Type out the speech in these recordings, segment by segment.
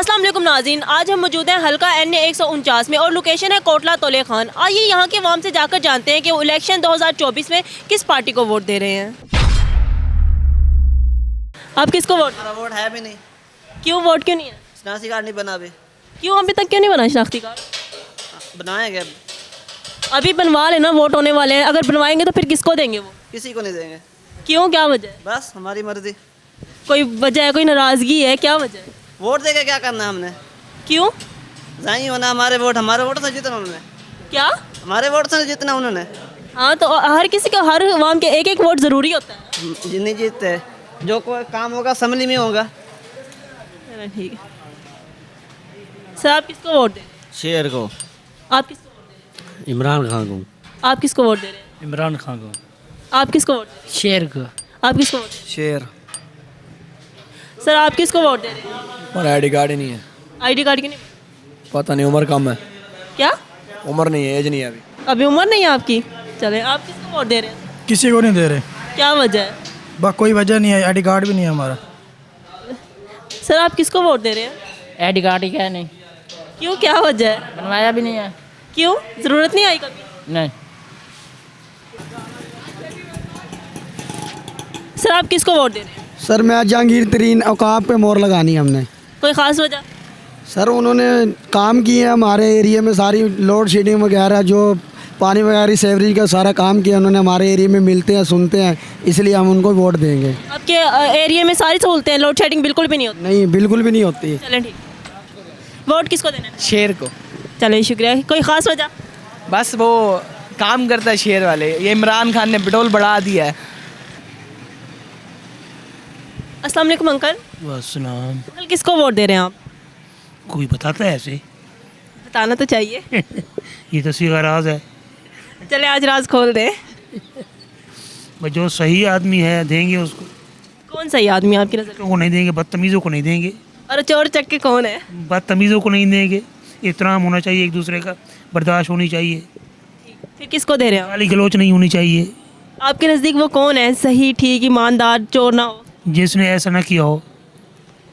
अस्सलाम वालेकुम नाज़रीन, आज हम मौजूद हैं हल्का NA 149 में और लोकेशन है कोटला तौले खान। आइए यहाँ के अवाम से जाकर जानते हैं कि वो इलेक्शन 2024 में किस पार्टी को वोट दे रहे हैं। आप किसको वोट? हमारा वोट है भी नहीं। क्यों वोट क्यों नहीं है? शनाख्ती कार्ड नहीं बना अभी। क्यों अभी तक क्यों नहीं बना शनाख्ती कार्ड? बनाएंगे, अभी बनवा लेना, वोट होने वाले हैं। अगर बनवाएंगे तो फिर किसको देंगे वो? किसी को नहीं देंगे। क्यों, क्या वजह है? बस हमारी मर्जी। कोई वजह है, कोई नाराज़गी है, क्या वजह है? वोट देके क्या करना है हमने? क्यों? जाई होना हमारे वोट से जीतना उन्होंने। क्या? हमारे वोट से जीतना उन्होंने। हाँ, तो हर किसी का, हर अवाम के एक एक वोट ज़रूरी होता है। नहीं जीतते, जो कोई काम होगा असम्बली में होगा। चलो ठीक है। सर आप किसको वोट दें? शेर को। आप किसको वोट दे रहे हैं? इमरान खान को। आप किसको वोट दे रहे हैं? इमरान खान को। आप किसको वोट दे रहे शेर को। हैं? आप किसको वोट दे रहे शेर। हैं? सर आप किसको वोट दे रहे हैं? हमारा ID कार्ड ही नहीं है। आईडी कार्ड की नहीं? पता नहीं, उम्र कम है। क्या? उम्र नहीं है, एज नहीं है अभी। अभी उम्र नहीं है आपकी? चले, आप किसको वोट दे रहे हैं? किसी को नहीं दे रहे। क्या वजह है? बस कोई वजह नहीं है, ID कार्ड भी नहीं है हमारा। सर आप किसको वोट दे रहे हैं? आईडी कार्ड ही क्या है नहीं, क्यों, क्या वजह है? बनवाया भी नहीं है। क्यों, ज़रूरत नहीं आई कभी? नहीं। सर आप किसको वोट दे रहे हैं? सर मैं जहांगीर तरीन औकाफ पे मोहर लगानी है हमने। कोई ख़ास वजह? सर उन्होंने काम किए हैं हमारे एरिया में, सारी लोड शेडिंग वगैरह, जो पानी वगैरह सेवरेज का सारा काम किया उन्होंने, हमारे एरिया में मिलते हैं, सुनते हैं, इसलिए हम उनको वोट देंगे। आपके एरिया में सारी सहूलतें हैं, लोड शेडिंग बिल्कुल भी नहीं होती? नहीं, बिल्कुल भी नहीं होती। चलें ठीक। वोट किसको देना है? शेर को। चलिए शुक्रिया। कोई ख़ास वजह? बस वो काम करता है शेर वाले। ये इमरान खान ने पेट्रोल बढ़ा दिया है। अस्सलाम वालेकुम अंकल। वालेकुम। अंकल किसको वोट दे रहे हैं आप? कोई बताता है ऐसे? बताना तो चाहिए। ये तो सीधा राज है। चले आज राज खोल दे। बस जो सही आदमी है देंगे उसको। कौन सही आदमी है आपकी नज़र में? को नहीं देंगे, बदतमीज़ों को नहीं देंगे। और चोर चक्के कौन है? बदतमीज़ों को नहीं देंगे। एहतराम होना चाहिए, एक दूसरे का बर्दाश्त होनी चाहिए, फिर किसको दे रहे हैं आप? गाली गलौच नहीं होनी चाहिए। आपके नज़दीक वो कौन है सही, ठीक, ईमानदार, चोर ना हो? जिसने ऐसा ना किया हो।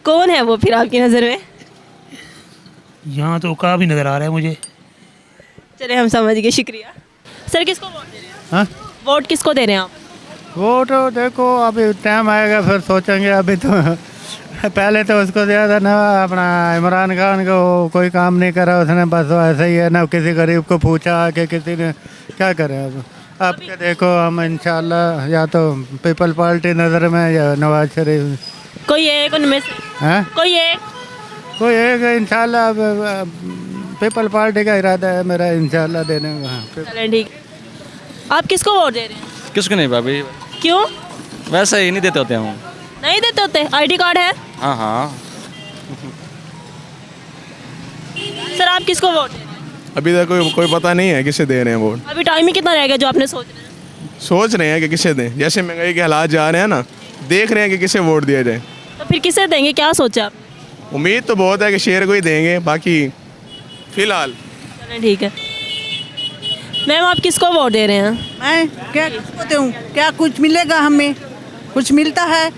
कौन है वो फिर आपकी नज़र में? यहाँ तो का भी नज़र आ रहा है मुझे। चले हम समझ गए, शुक्रिया। सर किसको वोट दे रहे हैं? हाँ? वोट किसको दे रहे हैं आप? वोट देखो अभी टाइम आएगा फिर सोचेंगे। अभी तो पहले तो उसको दिया था ना, अपना इमरान खान को। कोई काम नहीं करा उसने, बस ऐसा ही है ना, किसी गरीब को पूछा कि किसी ने क्या करे। अब के देखो हम इंशाल्लाह या तो पीपल पार्टी नज़र में या नवाज शरीफ, कोई एक उनमें से? हैं कोई एक? इंशाल्लाह। पीपल पार्टी का इरादा है मेरा इंशाल्लाह देने का। चलें ठीक। आप किसको वोट दे रहे हैं? किसको नहीं भाभी, क्यों? वैसे ही नहीं देते होते हम। नहीं देते होते? आईडी कार्ड है? हाँ हाँ। सर आप किसको वोट दे रहे हैं? अभी तक कोई पता नहीं है किसे दे रहे हैं वोट। अभी टाइम ही कितना रह गया जो आपने सोच रहे हैं? सोच रहे हैं कि किसे दें। जैसे महंगाई के हालात जा रहे हैं ना, देख रहे हैं कि किसे वोट दिया जाए। तो फिर किसे देंगे, क्या सोचा आप? उम्मीद तो बहुत है कि शेर को ही देंगे, बाकी फ़िलहाल। चलें ठीक है। मैम आप किसको वोट दे रहे हैं? मैं क्या किसको दूँ? क्या कुछ मिलेगा हमें? कुछ मिलता है?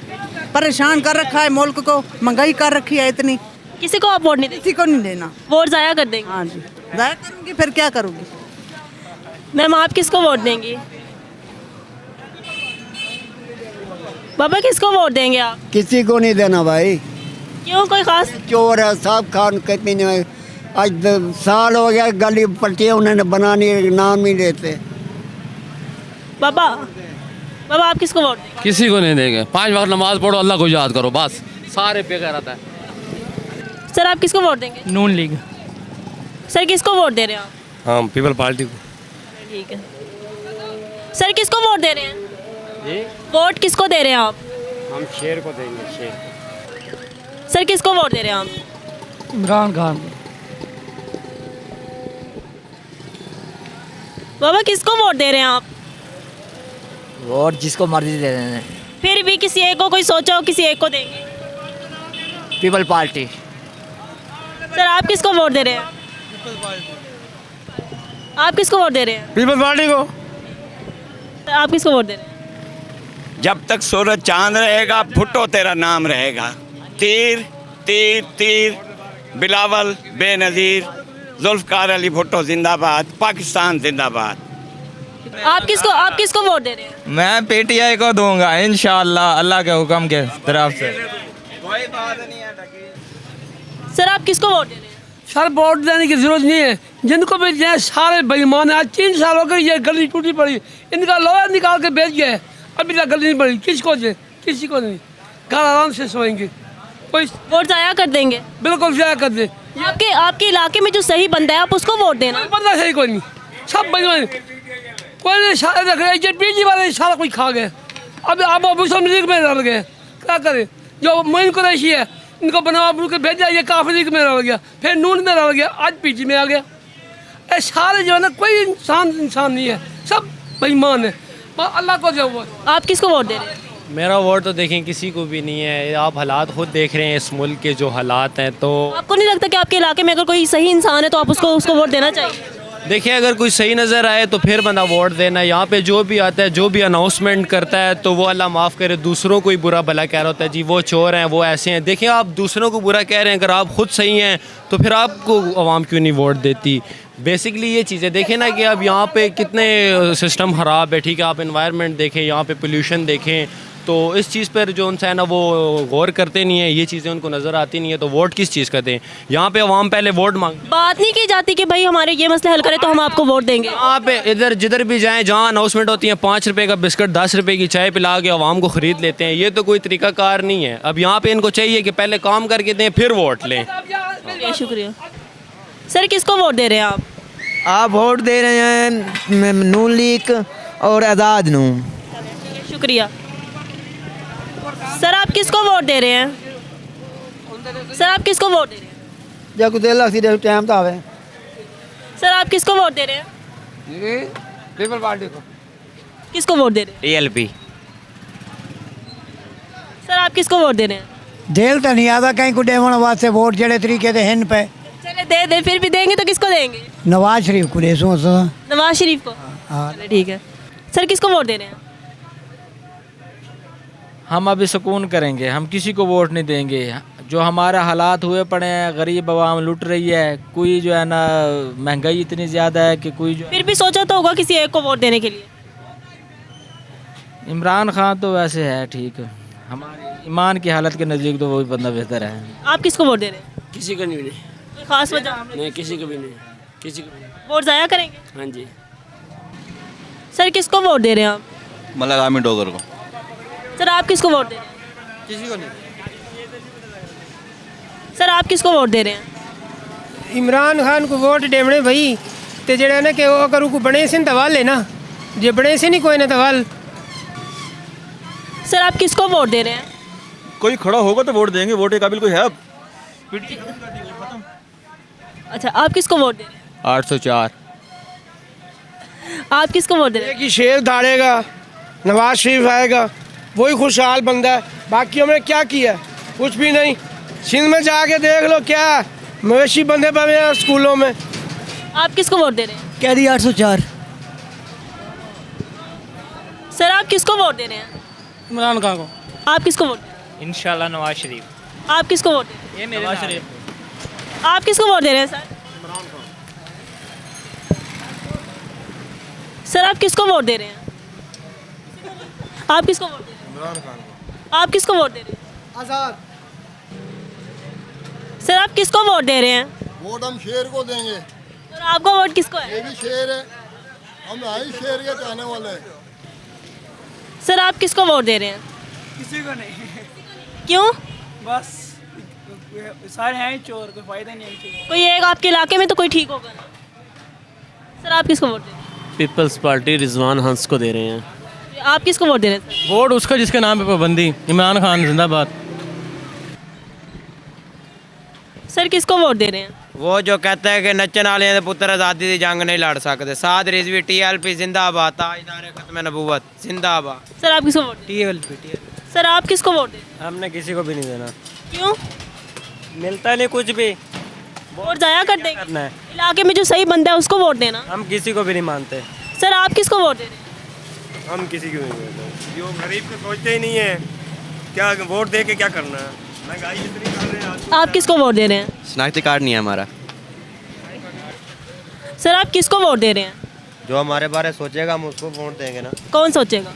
परेशान कर रखा है मुल्क को, महंगाई कर रखी है इतनी। किसी को आप वोट नहीं देंगे? किसी को नहीं देना। वोट ज़ाया कर देंगे? हाँ जी, ज़ाया करूँगी, फिर क्या करूँगी? मैम आप किसको वोट देंगी? बाबा किसको वोट देंगे आप? किसी को नहीं देना भाई। क्यों, कोई खास? चोर है साहब, खान कहते नहीं। आज साल हो गया गली पट्टियाँ उन्होंने बनानी, नाम नहीं लेते। बाबा आप किसको वोट देंगे? किसी को नहीं देंगे। 5 वक्त नमाज पढ़ो, अल्लाह को याद करो, बस सारे बेकार रहता है। सर आप किसको वोट देंगे? नून लीग। सर किसको वोट दे रहे हैं आप? हाँ, पीपल पार्टी को। ठीक है। सर किसको वोट दे रहे हैं? वोट किसको दे रहे हैं आप? हम शेर को देंगे, शेर। सर किसको वोट दे रहे हैं आप? इमरान खान। बाबा किसको वोट दे रहे हैं आप? वोट जिसको मर्जी दे देने। फिर भी किसी एक को कोई सोचा हो, किसी एक को देंगे? People party. सर आप किसको वोट दे रहे हैं? आप किसको वोट दे रहे हैं? पीपल पार्टी को। सर आप किसको वोट दे रहे हैं? जब तक सूरज चांद रहेगा, भुट्टो तेरा नाम रहेगा। तीर तीर तीर बिलावल बेनज़ीर जुल्फ़कार अली भुट्टो जिंदाबाद, पाकिस्तान जिंदाबाद। आप किसको वोट दे रहे हैं? मैं पीटीआई को दूंगा इंशाअल्लाह, अल्लाह के हुक्म के तरफ से। सर आप किसको वोट दे रहे हैं? सर वोट देने की जरूरत नहीं है, जिनको भी दिया सारे बेईमान हैं। आज 3 साल हो गए ये गली टूटी पड़ी, इनका लोहा निकाल के बेच गए, अभी तक गली नहीं पड़ी। किसको दे? किसी को नहीं, घर आराम से सोएंगे। कोई वोट जाया कर देंगे? बिल्कुल जाया कर दे। आपके इलाके में जो सही बंदा है आप उसको वोट देना। बंदा सही कोई नहीं, सब बेईमान, कोई नहीं सारे रख रहे। ये बीजी वाले सारा कुछ खा गए, अब मुस्लिम लीग में रल गए। क्या करे? जो मोइन कुरैशी है इनको बनावा के भेजा, ये काफी लीग में रल गया, फिर नून में रल गया, आज पीजी में आ गया। ये सारे जो है ना, कोई इंसान नहीं है, सब बेईमान है। अल्लाह को जो वोट। आप किसको वोट दे रहे हैं? मेरा वोट तो देखें किसी को भी नहीं है। आप हालात खुद देख रहे हैं इस मुल्क के जो हालात हैं, तो आपको नहीं लगता कि आपके इलाके में अगर कोई सही इंसान है तो आप उसको वोट देना चाहिए? देखिए अगर कोई सही नज़र आए तो फिर बंदा वोट देना। यहाँ पे जो भी आता है, जो भी अनाउंसमेंट करता है, तो वो अल्लाह माफ़ करे दूसरों को ही बुरा भला कह रहा होता है, जी वो चोर हैं, वो ऐसे हैं। देखिए आप दूसरों को बुरा कह रहे हैं, अगर आप खुद सही हैं तो फिर आपको आवाम क्यों नहीं वोट देती? बेसिकली ये चीज़ें देखें ना कि अब यहाँ पे कितने सिस्टम ख़राब है, ठीक है। आप इन्वायरमेंट देखें, यहाँ पे पोल्यूशन देखें, तो इस चीज़ पर जो उनसे है ना वो गौर करते नहीं है, ये चीज़ें उनको नज़र आती नहीं है, तो वोट किस चीज़ का दें? यहाँ पे अवाम पहले वोट मांग, बात नहीं की जाती कि भाई हमारे ये मसले हल करें तो हम आपको वोट देंगे। यहाँ पे इधर जिधर भी जाएं, जहाँ अनाउंसमेंट होती है 5 रुपये का बिस्किट 10 रुपये की चाय पिला के अवाम को ख़रीद लेते हैं। ये तो कोई तरीक़ाकार नहीं है। अब यहाँ पे इनको चाहिए कि पहले काम करके दें फिर वोट लें। शुक्रिया। सर किसको वोट दे रहे हैं आप? आप वोट दे रहे हैं नून लीग और आज़ाद नू। शुक्रिया। सर आप किसको वोट दे रहे हैं? सर आप किसको वोट दे रहे हैं? जब कुछ देर टाइम तो आवे। सर आप किसको वोट दे रहे हैं? पीपल पार्टी को। किसको वोट दे रहे हैं? टीएलपी। सर आप किसको वोट दे रहे हैं? जेल तो नहीं आता कहीं को डेवन वास्ते वोट जड़े तरीके से हिन पे चले दे फिर भी देंगे तो किसको देंगे? नवाज शरीफ को देसो। नवाज शरीफ को। चले ठीक है। सर किसको वोट दे रहे हैं? हम अभी सुकून करेंगे, हम किसी को वोट नहीं देंगे। जो हमारे हालात हुए पड़े हैं, गरीब आवाम लुट रही है, कोई जो है ना महंगाई इतनी ज़्यादा है कि कोई जो फिर भी सोचा तो होगा किसी एक को वोट देने के लिए। इमरान खान तो वैसे है ठीक, हमारे ईमान की हालत के नज़दीक तो वही बंदा बेहतर है। आप किसको वोट दे रहे हैं? किसी को नहीं, कोई खास वजह? नहीं किसी को भी नहीं, किसी को भी नहीं। वोट जाया करेंगे? हाँ जी। सर किसको वोट दे रहे हैं आप? मतलब आमिर डोगर को। सर आप किसको वोट दे रहे हैं? किसी को नहीं। सर आप किसको वोट दे रहे हैं? इमरान खान को वोट देवने भाई, तो जड़ा ना कि वो अगर को बने से दवाल लेना, जे बने से नहीं कोई ना दवाल। सर आप किसको वोट दे रहे हैं? कोई खड़ा होगा तो वोट देंगे, वोट के काबिल कोई है अब? अच्छा आप किसको वोट दे रहे हैं? 804। आप किसको वोट दे रहे हैं? कि शेर धारेगा, नवाज शरीफ आएगा, वही खुशहाल बंदा है। बाकी हमने क्या किया? कुछ भी नहीं। सिंध में जाके देख लो क्या मवेशी बंदे पड़े हैं स्कूलों में। आप किसको वोट दे रहे हैं? कैदी 804। सर आप किसको वोट दे रहे हैं? इमरान खान को। आप किसको वोट दे रहे हैं? इंशाल्लाह नवाज शरीफ। आप किसको वोट दे रहे हैं? ये मेरे नवाज शरीफ। आप किसको वोट दे रहे हैं सर? सर आप किसको वोट दे रहे हैं? आप किसको वोट दे रहे हैं? इमरान खान को। आप किसको वोट दे रहे हैं? आज़ाद। सर आप किसको वोट दे रहे हैं? वोट हम शेर को देंगे। और आपका वोट किसको है? ये भी शेर है, हम आई शेर के चाहने वाले हैं। सर आप किसको वोट दे रहे हैं? किसी को नहीं, क्यों? बस सारे हैं चोर, कोई फायदा नहीं है। कोई एक आपके इलाके में तो कोई ठीक होगा ना। सर आप किसको वोट दे रहे हैं? पीपल्स पार्टी रिजवान हंस को दे रहे हैं। आप किसको वोट दे रहे हैं सर? वोट उसका जिसके नाम पे पाबंदी, इमरान खान जिंदाबाद। सर किसको वोट दे रहे हैं? वो जो कहता है कि नचन वाले दे पुत्र आज़ादी की जंग नहीं लड़ सकते। साद रिजवी टीएलपी जिंदाबाद, ताजदार खत्म नबूवत जिंदाबाद। सर आप किसको वोट दे रहे टीएलपी। हैं? सर आप किसको वोट दे रहे हैं? हमने किसी को भी नहीं देना, क्यों? मिलता नहीं कुछ भी। वोट जाया कर देंगे। करना है, इलाके में जो सही बंदा है उसको वोट देना। हम किसी को भी नहीं मानते। सर आप किसको वोट दे रहे हैं? हम किसी को नहीं देते, जो गरीब को सोचते ही नहीं है। क्या वोट दे के क्या करना है? आप किसको वोट दे रहे हैं? शनाख्ती कार्ड नहीं है हमारा। सर आप किसको वोट दे रहे हैं? जो हमारे बारे सोचेगा हम उसको वोट देंगे ना। कौन सोचेगा?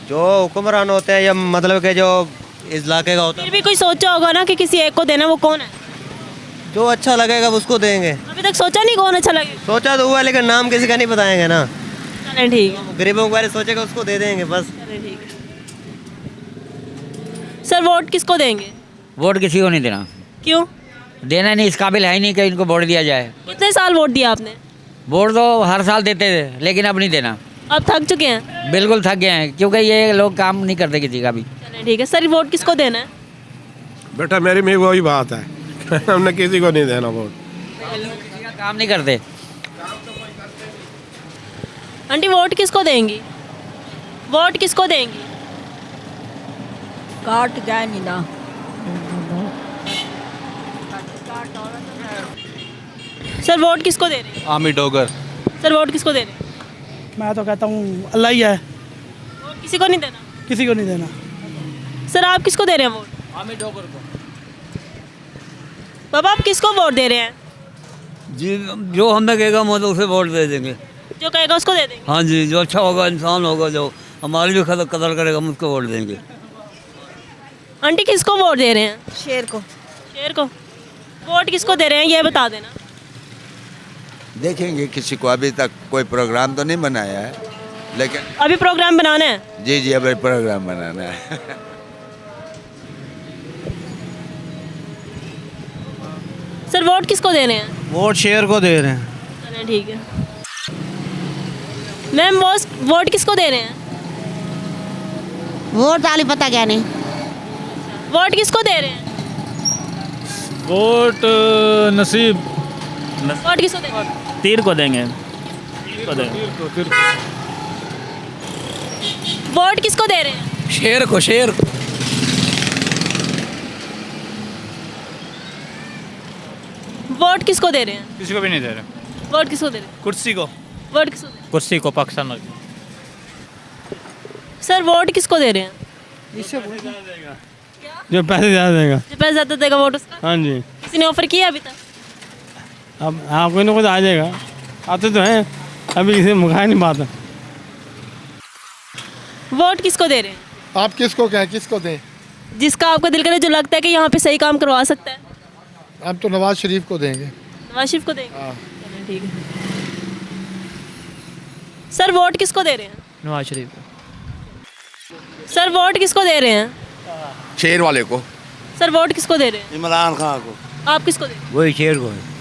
जो हुक्मरान होते हैं या मतलब कि जो इस इलाके का होता है, फिर भी कोई सोचा होगा ना कि किसी एक को देना, वो कौन है? जो अच्छा लगेगा उसको देंगे। अभी तक सोचा नहीं कौन अच्छा लगे। सोचा तो हुआ लेकिन नाम किसी का नहीं बताएंगे ना। चलें ठीक है, गरीबों के बारे सोचेगा उसको दे देंगे बस। चलें ठीक है। सर वोट किसको देंगे? वोट किसी को नहीं देना। क्यों? देना नहीं, इस काबिल है ही नहीं कि इनको वोट दिया जाए। कितने साल वोट दिया आपने? वोट तो हर साल देते थे लेकिन अब नहीं देना। अब थक चुके हैं? बिल्कुल थक गए हैं क्योंकि ये लोग काम नहीं करते किसी का भी। चलें ठीक है। सर वोट किसको देना है? बेटा मेरी में वही बात है हमने किसी को नहीं देना वोट। किसी का काम नहीं करते। आंटी वोट किसको देंगी? वोट किसको देंगी? काट जाए नहीं ना। सर वोट किसको दे रहे हैं? आमी डोगर। सर वोट किसको दे रहे हैं? मैं तो कहता हूँ अल्लाह ही है, वोट किसी को नहीं देना। किसी को नहीं देना। सर आप किसको दे रहे हैं वोट? आमी डोगर को। बाबा आप किसको वोट दे रहे हैं? जी जो हमें कहेगा हम तो उसे वोट दे देंगे। जो कहेगा उसको दे देंगे। हाँ जी, जो अच्छा होगा, इंसान होगा, जो हमारी भी कदर करेगा हम उसको वोट देंगे। आंटी किसको वोट दे रहे हैं? शेर को। शेर को। वोट किसको दे रहे हैं ये बता देना। देखेंगे किसी को, अभी तक कोई प्रोग्राम तो नहीं बनाया है लेकिन अभी प्रोग्राम बनाना है? जी अभी प्रोग्राम बनाना है सर वोट किसको दे रहे हैं? वोट शेर को दे रहे हैं। चलें ठीक है। मैम वोट किसको दे रहे हैं? वोट डाली पता क्या नहीं। वोट किसको दे रहे हैं? वोट नसीब वोट किसको दे रहे हैं? तीर को देंगे। वोट किसको दे रहे हैं? शेर को। शेर वोट किसको दे रहे हैं? किसी को भी नहीं दे रहे। वोट किसको दे रहे हैं? कुर्सी को। वोट किसको दे रहे कुर्सी को पाकिस्तान। हैं? सर वोट किसको दे रहे हैं? जो पैसे ज़्यादा देगा। जो पैसे ज़्यादा देगा वोट उसका। हाँ जी, किसी ने ऑफर किया अभी तक? अब हाँ कोई ना कोई आ जाएगा, आते तो हैं, अभी किसी मुखाया नहीं बात है। वोट किसको दे रहे हैं? आप किसको कहें, किसको दें? जिसका आपको दिल करे, जो लगता है कि यहाँ पे सही काम करवा सकता है। हम तो नवाज शरीफ को देंगे। नवाज शरीफ को देंगे। चलें ठीक है। सर वोट किसको दे रहे हैं? नवाज शरीफ। सर वोट किसको दे रहे हैं? शेर वाले को। सर वोट किसको दे रहे हैं? इमरान खान को। आप किसको दे रहे हैं? वही शेर को है।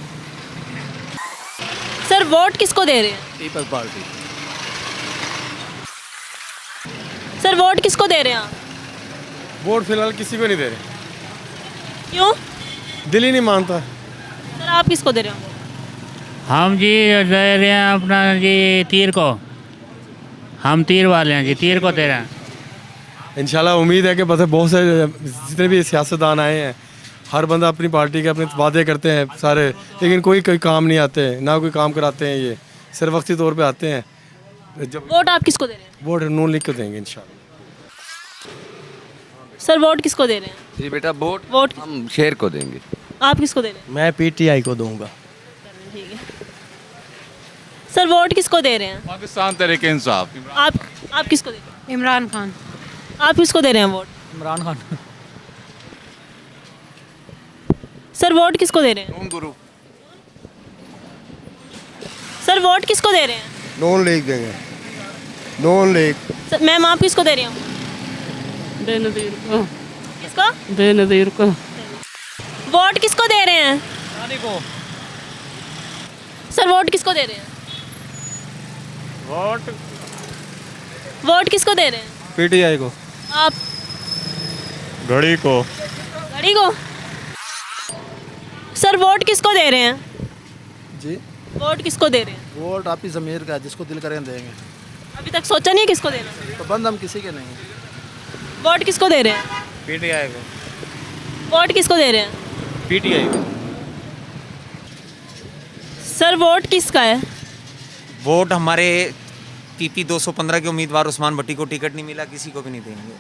सर वोट किसको दे रहे हैं? People party. सर वोट किसको दे रहे हैं आप? वोट फिलहाल किसी को नहीं दे रहे, क्यों? दिल ही नहीं मानता। सर आप किसको दे रहे हो? हम जी दे रहे हैं अपना जी तीर को। हम तीर वाले हैं जी, तीर को दे रहे हैं। इंशाल्लाह उम्मीद है कि बस बहुत से जितने भी सियासतदान आए हैं, हर बंदा अपनी पार्टी के अपने वादे करते हैं सारे, लेकिन कोई काम नहीं आते, ना कोई काम कराते हैं, ये सिर्फ वक्ती तौर पे आते हैं। जब वोट आप किसको दे रहे हैं? वोट नून लीग को देंगे इंशाल्लाह। सर वोट किसको दे रहे हैं? जी बेटा वोट वोट हम शेर को देंगे। आप किसको दे रहे हैं? मैं पीटीआई को दूंगा। ठीक है। सर वोट किसको दे रहे हैं? पाकिस्तान तहरीक इंसाफ। आप किसको दे रहे हैं? इमरान खान। आप किसको दे रहे हैं vote? Imran Khan. Sir vote किसको दे रहे हैं? गुरु सर वोट किसको दे रहे हैं? नून लीग देंगे। नून लीग। मैम आप किसको दे रहे हो? बेनज़ीर को। किसको? बेनज़ीर को। वोट किसको दे रहे हैं? को। सर वोट किसको दे रहे हैं? वोट किसको दे रहे हैं? पीटीआई को। आप? घड़ी को। घड़ी को। सर वोट किसको दे रहे हैं? जी वोट किसको दे रहे हैं? वोट आप ही ज़मीर का, जिसको दिल करें देंगे। अभी तक सोचा नहीं है किसको देना? तो बंद हम किसी के नहीं हैं। वोट किसको दे रहे हैं? पीटीआई को। वोट किसको दे रहे हैं? पीटीआई को। सर वोट किसका है? वोट हमारे पीपी 215 के उम्मीदवार उस्मान भट्टी को टिकट नहीं मिला, किसी को भी नहीं देंगे।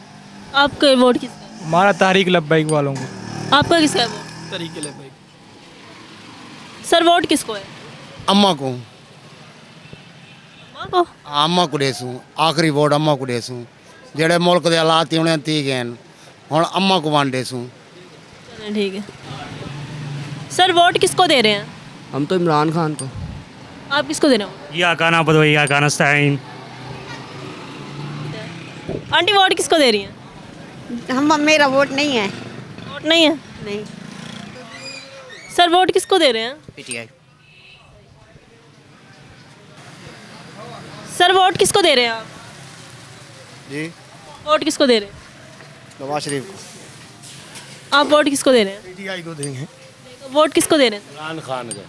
आपका वोट किसका है? हमारा तारीख लब्बैक वालों को। आपका किसका है वोट? तरीके ले भाई सर वोट किसको है? अम्मा को माँ को? अम्मा को देसूं आखिरी वोट अम्मा को देसूं जेड़े मुल्क दे हालात ही उन्हें ती गए हुण अम्मा को वंड देसूं चलें ठीक है। सर वोट किसको दे रहे हैं? हम तो इमरान खान को। आप किसको दे रहे हो? आंटी वोट किसको दे रही हैं? मेरा वोट नहीं है। वोट नहीं है? नहीं। सर वोट किसको दे रहे हैं? पीटीआई। सर वोट किसको दे रहे हैं आप? जी वोट किसको दे रहे हैं? नवाज शरीफ को आप वोट किसको दे रहे हैं? पीटीआई को देंगे वोट किसको दे रहे हैं? इमरान खान का।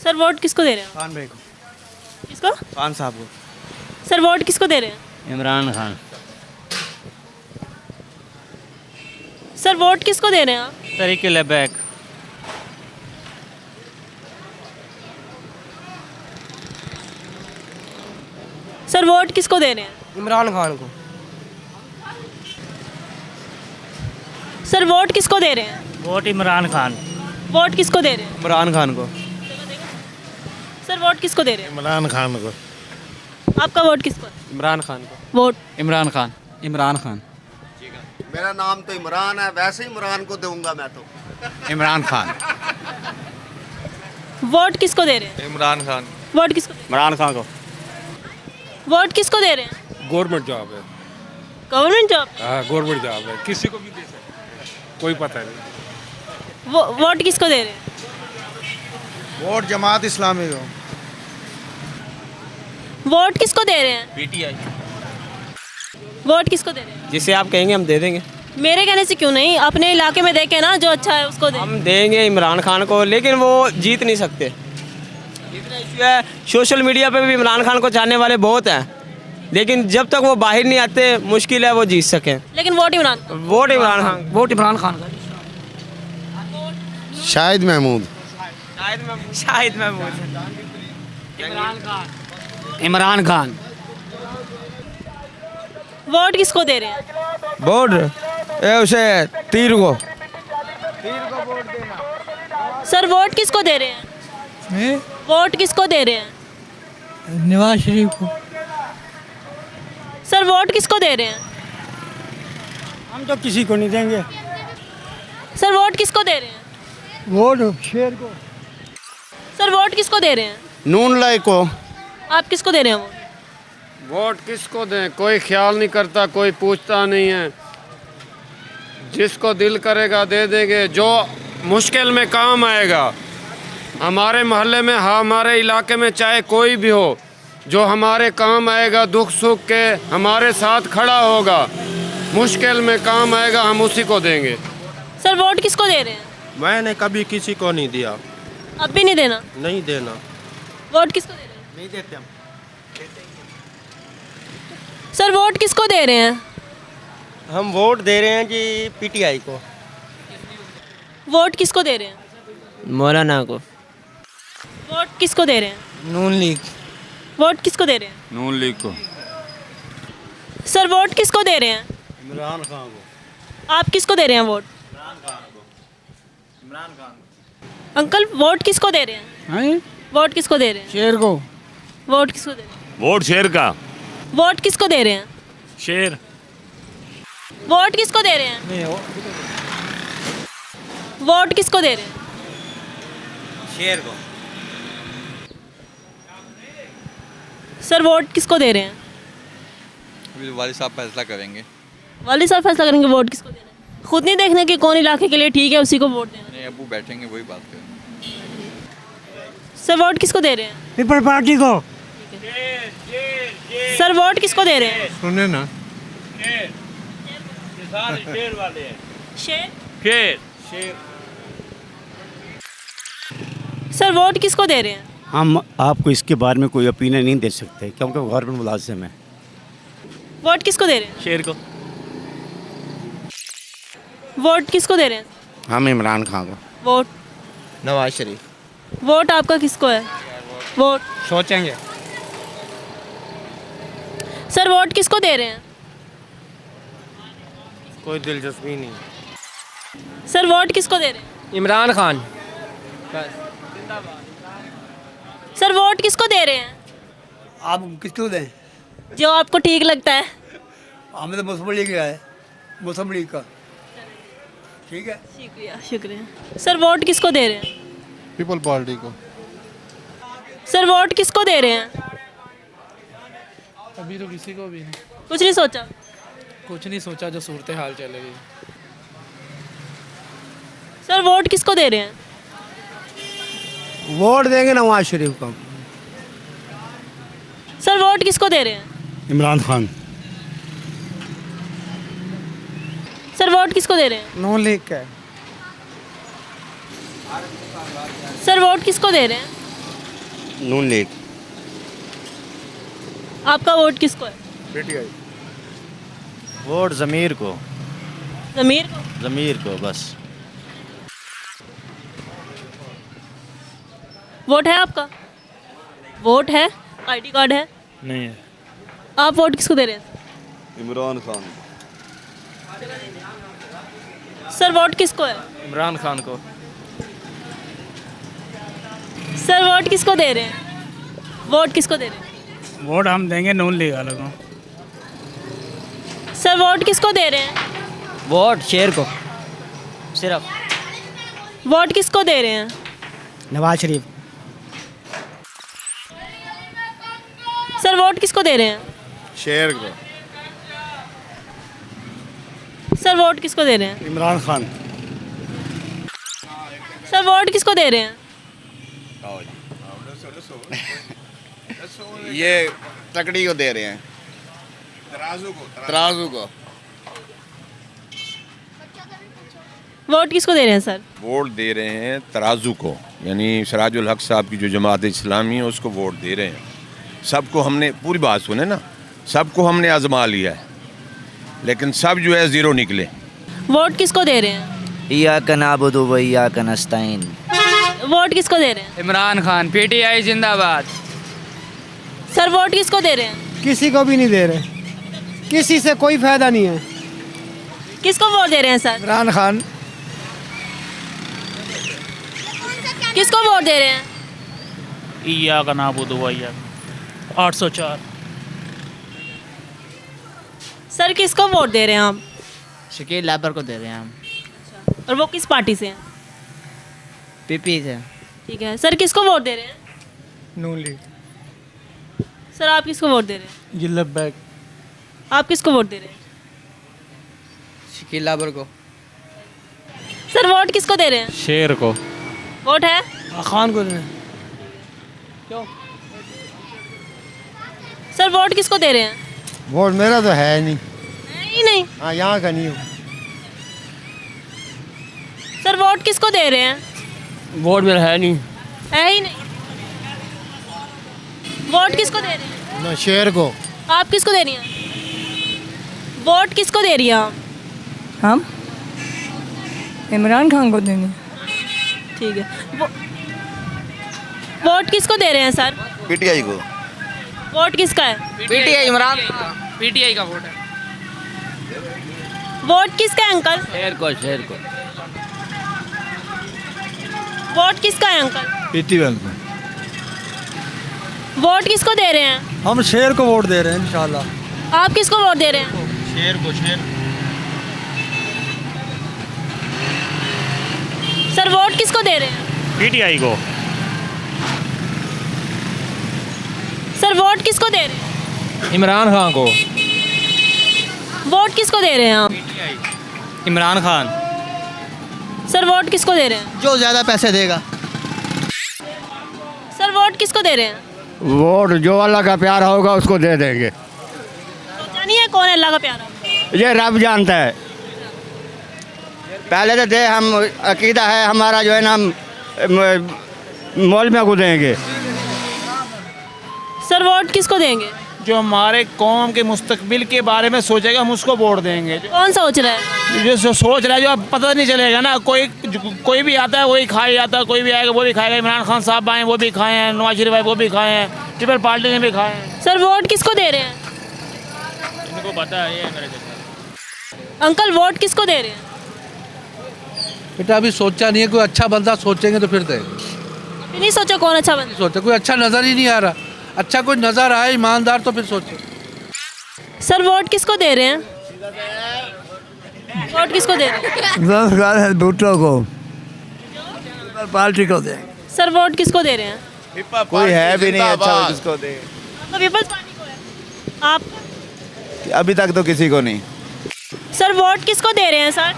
सर वोट किसको दे रहे हैं? खान भाई को किसको? खान साहब को। सर वोट किसको दे रहे हैं? इमरान खान। सर वोट किसको दे रहे हैं आप? तरीके ले बैक। सर वोट किसको दे रहे हैं? इमरान खान को। सर वोट किसको दे रहे हैं? वोट इमरान खान। वोट किसको दे रहे हैं? इमरान खान को। सर वोट किसको दे रहे हैं? इमरान खान को आपका वोट किसको है? इमरान खान को। वोट इमरान खान। इमरान खान। मेरा नाम तो इमरान है वैसे ही इमरान को दूंगा मैं तो इमरान खान। वोट किसको दे रहे हैं? इमरान खान। वोट किसको? इमरान खान को वोट किसको दे रहे हैं? गवर्नमेंट जॉब है। Government job? हाँ गवर्नमेंट जॉब है, किसी को भी दे सकते हैं, कोई पता नहीं। वोट किसको दे रहे हैं? वोट जमात इस्लामी को वोट किसको दे रहे हैं? पीटीआई। वोट किसको दे रहे हैं? जिसे आप कहेंगे हम दे देंगे। मेरे कहने से क्यों नहीं, अपने इलाके में देखे ना, जो अच्छा है उसको दे। हम देंगे इमरान खान को, लेकिन वो जीत नहीं सकते। इतना इशू है, सोशल मीडिया पे भी इमरान खान को चाहने वाले बहुत हैं, लेकिन जब तक वो बाहर नहीं आते मुश्किल है वो जीत सकें। लेकिन vote Imran Khan. Vote Imran Khan. Vote Imran Khan का। शाहिद महमूद शाहिद महमूद। इमरान खान। वोट किसको दे रहे हैं? वोट उसे तीर को। सर वोट किसको दे रहे हैं? वोट किसको दे रहे हैं? नवाज शरीफ को। सर वोट किसको दे रहे हैं? हम तो किसी को नहीं देंगे। सर वोट किसको दे रहे हैं? वोट शेर को। सर वोट किसको दे रहे हैं? नून लाई को आप किसको दे रहे हैं वोट? वोट किसको दें, कोई ख्याल नहीं करता, कोई पूछता नहीं है। जिसको दिल करेगा दे देंगे, जो मुश्किल में काम आएगा। हमारे मोहल्ले में, हमारे इलाके में चाहे कोई भी हो, जो हमारे काम आएगा, दुख सुख के हमारे साथ खड़ा होगा, मुश्किल में काम आएगा, हम उसी को देंगे। सर वोट किसको दे रहे हैं? मैंने कभी किसी को नहीं दिया। अब भी नहीं देना? नहीं देना। वोट किसको दे रहे हैं? नहीं देते हम। सर वोट किसको दे रहे हैं? हम वोट दे रहे हैं जी पीटीआई को। वोट किसको दे रहे हैं? मौलाना को। वोट किसको दे रहे हैं? नून लीग। वोट किसको दे रहे हैं? नून लीग को। सर वोट किसको दे रहे हैं? इमरान खान को। आप किसको दे रहे हैं वोट? अंकल वोट किसको दे रहे हैं? वोट किसको दे रहे हैं? शेर को। वोट किसको दे रहे हैं? वोट शेर का। वोट किसको दे रहे हैं? शेर। वोट किसको दे रहे हैं? वोट किसको दे रहे हैं? शेर को। सर वोट किसको दे रहे हैं? अभी वालिद साहब फैसला करेंगे। वालिद साहब फैसला करेंगे वोट किसको देना है। खुद नहीं देखने कि कौन इलाके के लिए ठीक है उसी को वोट देना। नहीं, अबू बैठेंगे वही बात करेंगे। सर वोट किसको दे रहे हैं? पीपल पार्टी को। सर वोट किसको दे रहे हैं? सुने ना शेर वाले हैं। शेर। शेर। सर वोट किसको दे रहे हैं? हम आपको इसके बारे में कोई ओपिनियन नहीं दे सकते क्योंकि वो गवर्नमेंट मुलाजिम है। वोट किसको दे रहे हैं? शेर को। वोट किसको दे रहे हैं? हम इमरान खान को। वोट। नवाज शरीफ। वोट आपका किसको है? वोट। सोचेंगे। सर वोट किसको दे रहे हैं? कोई दिलचस्पी नहीं। सर वोट किसको दे रहे हैं? इमरान खान। सर वोट किसको दे रहे हैं? आप किसको दें? जो आपको ठीक लगता है। हमें तो मुस्लिम लीग का है, मुस्लिम लीग का। ठीक है, शुक्रिया शुक्रिया। सर वोट किसको दे रहे हैं? पीपल पार्टी को। सर वोट किसको दे रहे हैं? अभी तो किसी को भी नहीं, कुछ नहीं सोचा। कुछ नहीं सोचा, जो सूरत हाल चलेगी। सर वोट किसको दे रहे हैं? वोट देंगे नवाज शरीफ को। सर वोट किसको दे रहे हैं? इमरान खान। सर वोट किसको दे रहे हैं? नून लीग का है। सर वोट किसको दे रहे हैं? नून लीग। आपका वोट किसको है? पीटीआई। वोट ज़मीर को। ज़मीर को। ज़मीर को बस। वोट है आपका? वोट है? आईडी कार्ड है? नहीं है। आप वोट किसको दे रहे हैं? इमरान खान। सर वोट किसको है? इमरान खान को। सर वोट किसको दे रहे हैं? वोट किसको दे रहे हैं? वोट हम देंगे नून लीग वालों को। सर वोट किसको दे रहे हैं? वोट शेर को सिर्फ। वोट किसको दे रहे हैं? नवाज शरीफ। सर वोट किसको दे रहे हैं? शेर को। सर वोट किसको दे रहे हैं? इमरान खान। सर वोट किसको दे रहे हैं? ये तकड़ी को दे रहे हैं। तराजू को। वोट किसको दे रहे हैं सर? वोट दे रहे हैं तराजू को, यानी सिराजुल हक साहब की जो जमात इस्लामी है उसको वोट दे रहे हैं। सबको हमने, पूरी बात सुने ना, सबको हमने आजमा लिया है, लेकिन सब जो है ज़ीरो निकले। वोट किसको दे रहे हैं? इय्याका नअबुदु व इय्याका नस्तईन। वोट किसको दे रहे हैं? इमरान खान। पीटीआई जिंदाबाद। सर वोट किसको दे रहे हैं? किसी को भी नहीं दे रहे, किसी से कोई फायदा नहीं है। किसको वोट दे रहे हैं सर? इमरान खान। किसको वोट दे रहे हैं? इय्याका नअबुदु व इय्याका। 804। सर किसको वोट दे रहे हैं आप? शकील लाबर को दे रहे हैं हम। और वो किस पार्टी से हैं? पीपी से। ठीक है। सर किसको वोट दे रहे हैं? नून लीग। सर आप किसको वोट दे रहे हैं? जिल्लत बैग। आप किसको वोट दे रहे हैं? शकील लाबर को। सर वोट किसको दे रहे हैं? शेर को। वोट है? खान को दे। सर वोट किसको दे रहे हैं? वोट मेरा तो है नहीं। है ही नहीं। हाँ, यहाँ का नहीं हूँ। सर वोट किसको दे रहे हैं? वोट मेरा है नहीं। है ही नहीं। वोट किसको दे रहे हैं? ना शेर को। आप किसको दे रही हैं? वोट किसको दे रही हैं आप? हम इमरान खान को देंगे। ठीक है। वोट किसको दे रहे हैं सर? पीटीआई को। वोट किसका है? पीटीआई इमरान। पीटीआई का वोट है। वोट किसका है अंकल? शेर को। शेर को। वोट किसका है अंकल? पीटीआई को। वोट किसको दे रहे हैं? हम शेर को वोट दे रहे हैं इंशाल्लाह। आप किसको वोट दे रहे हैं? शेर को। शेर। सर वोट किसको दे रहे हैं? पीटीआई को। सर वोट किसको दे रहे हैं? इमरान खान को। वोट किसको दे रहे हैं आप? इमरान खान। सर वोट किसको दे रहे हैं? जो ज़्यादा पैसे देगा। सर वोट किसको दे रहे हैं? वोट जो अल्लाह का प्यार होगा उसको दे देंगे। सोचा नहीं है कौन है अल्लाह का प्यारा? ये रब जानता है। पहले तो दे, हम अकीदा है हमारा जो है ना, मौल में को देंगे। सर वोट किसको देंगे? जो हमारे कौम के मुस्तकबिल के बारे में सोचेगा हम उसको वोट देंगे। कौन सोच रहा है? जो सोच रहा है, जो अब पता नहीं चलेगा ना, कोई भी आता है वही खाई जाता है, कोई भी आएगा वो भी खाएगा। इमरान खान साहब आए वो भी खाए हैं, नवाज शरीफ आए वो भी खाए हैं, ट्रिपल पार्टी ने भी खाए हैं। सर वोट किसको दे रहे हैं? इनको पता है ये मेरे जैसा। अंकल वोट किसको दे रहे हैं? बेटा अभी सोचा नहीं है, कोई अच्छा बंदा सोचेंगे तो फिर देंगे। अभी नहीं सोचा कौन अच्छा बंदा? सोचा कोई अच्छा नज़र ही नहीं आ रहा, अच्छा कोई नज़र आए ईमानदार तो फिर सोचे। सर वोट किसको दे रहे हैं? वोट किसको दे रहे हैं? भुट्टो को, पार्टी को देंगे। सर वोट किसको दे रहे हैं? कोई है भी नहीं अच्छा किसको दे। आपका पीपल्स पार्टी को है। आप? अभी तक तो किसी को नहीं। सर वोट किसको दे रहे हैं सर?